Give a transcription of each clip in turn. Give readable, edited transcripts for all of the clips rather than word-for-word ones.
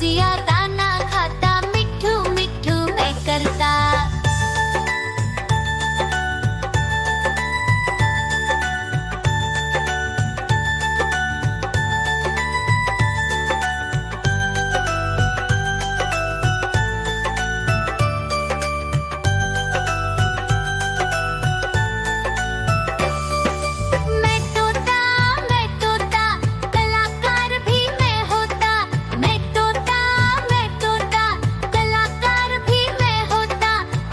रसिया दाना खाता, मिठू मिठू मैं करता। मैं तोता कलाकार भी मैं होता। मैं तोता कलाकार भी मैं होता।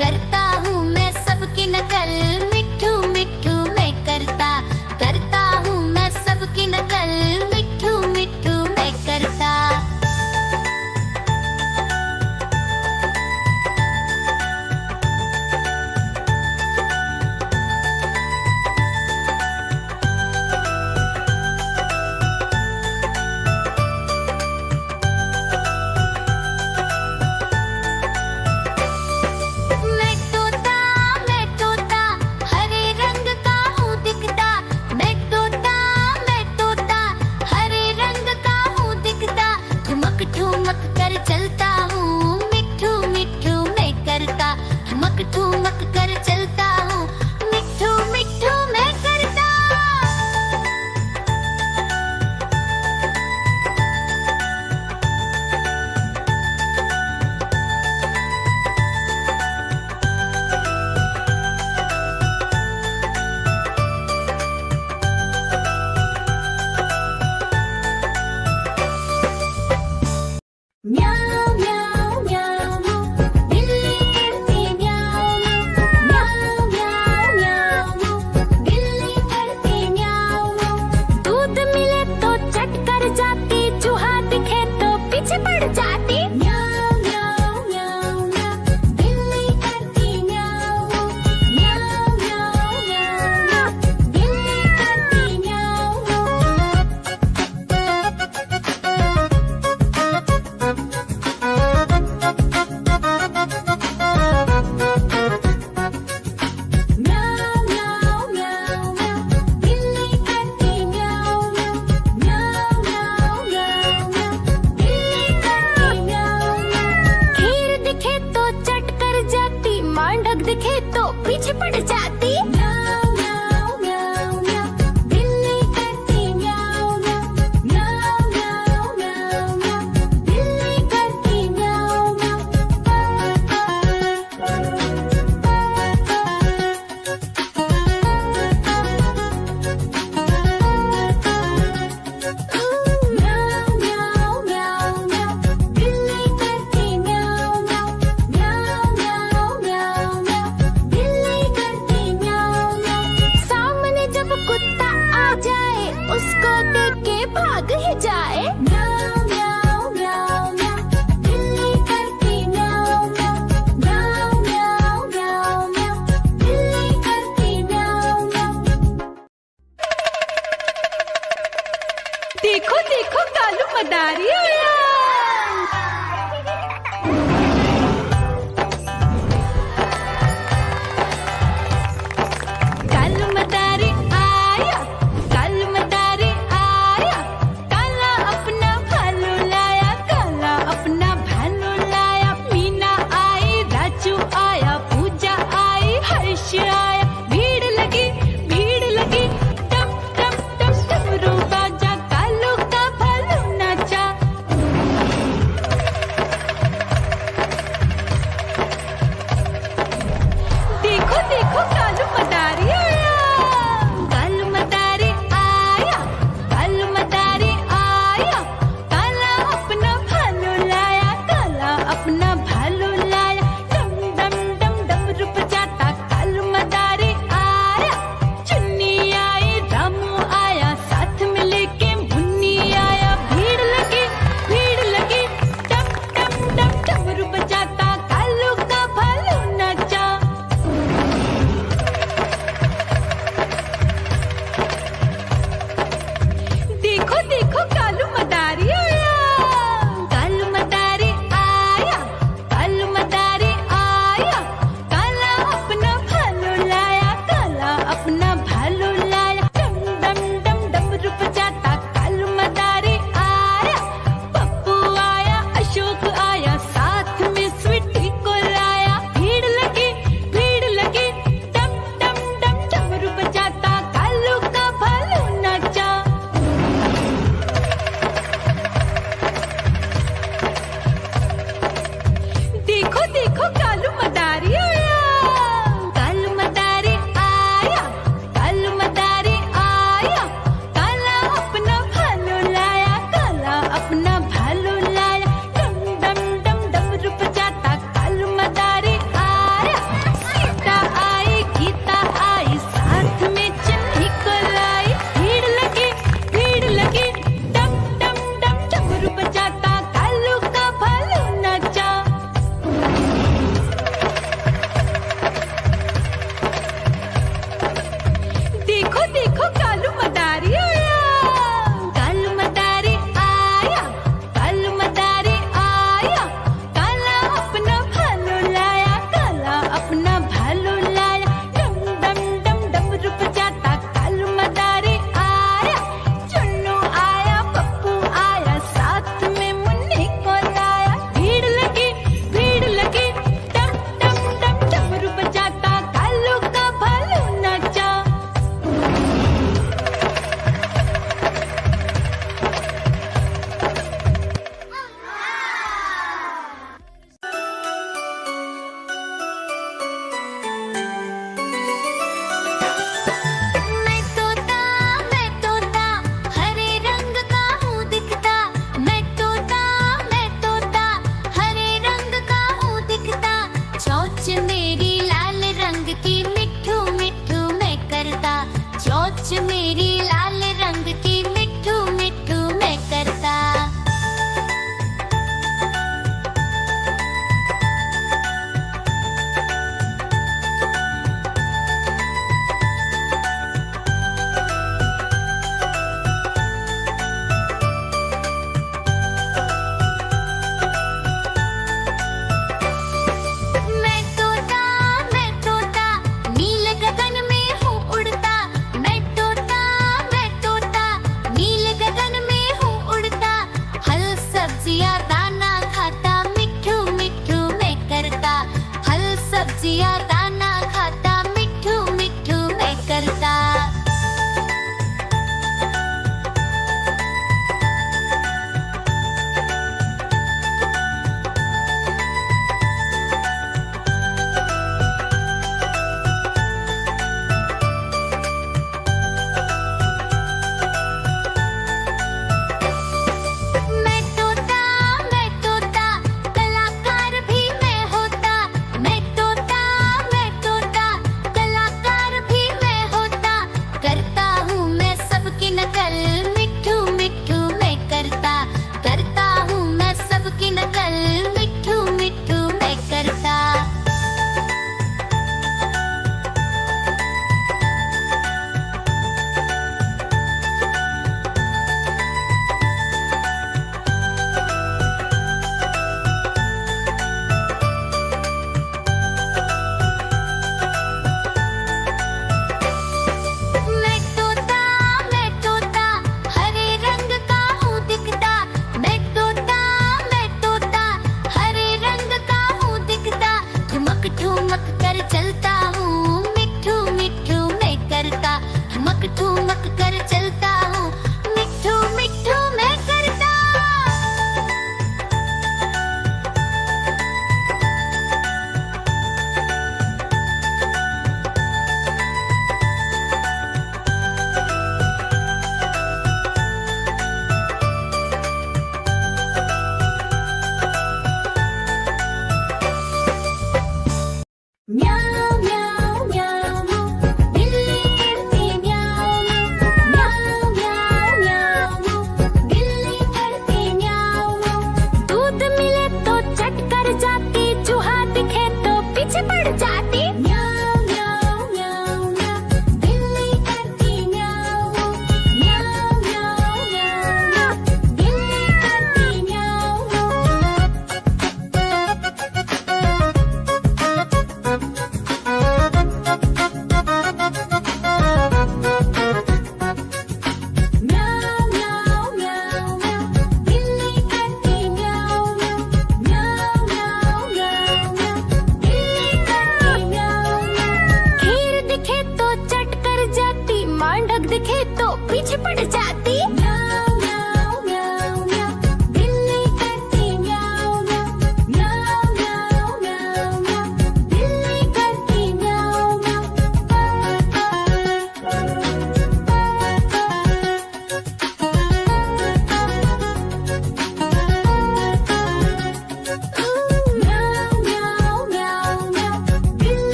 करता हूँ मैं सबकी नकल, मिठू मिठू मैं करता। करता हूँ मैं सबकी नकल, मिठू मिठू मैं करता। मैं तोता हरे रंग का हूँ दिखता। मैं तोता हरे रंग का हूँ दिखता। ठुमक ठुमक कर चलता हूँ, मिठू मिठू मैं करता। ठुमक ठुमक कर चलता हूँ, मिठू मिठू मैं करता। म्याऊ म्याऊ म्याऊ बिल्ली करती म्याऊ म्याऊ म्याऊ म्याऊ बिल्ली करती म्याऊ। दूध मिले तो चट कर जाती, चूहा दिखे तो पीछे पड़ जाती। म्याऊ म्याऊ म्याऊ म्याऊ बिल्ली करती म्याऊ म्याऊ म्याऊ म्याऊ बिल्ली करती म्याऊ। म्याऊ म्याऊ म्याऊ म्याऊ बिल्ली करती म्याऊ म्याऊ म्याऊ म्याऊ म्याऊ बिल्ली करती म्याऊ। खीर दिखे तो चट कर जाती, मांडक दिखे तो पीछे पड़ जाती। म्याऊ म्याऊ म्याऊ म्याऊ बिल्ली करती म्याऊ म्याऊ म्याऊ म्याऊ म्याऊ बिल्ली करती म्याऊ म्याऊ म्याऊ म्याऊ म्याऊ बिल्ली करती म्याऊ म्याऊ म्याऊ म्याऊ म्याऊ बिल्ली करती म्याऊ। सामने जब कुत्ता आ जाए, उसको देख के भाग ही जाए। म्याऊ म्याऊ म्याऊ म्याऊ बिल्ली करती म्याऊ म्याऊ म्याऊ म्याऊ म्याऊ बिल्ली करती म्याऊ। देखो देखो कालू मदारी आया। कालू मदारी आया, कालू मदारी आया। काला अपना भालू लाया, काला अपना भालू लाया। मीना आई, राजू आया, पूजा आई, हर्ष आया। भीड़ लगी टप टप टप डमरू बाजा, कालू का भालू नाचा।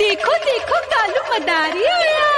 देखो देखो कालू मदारी आया।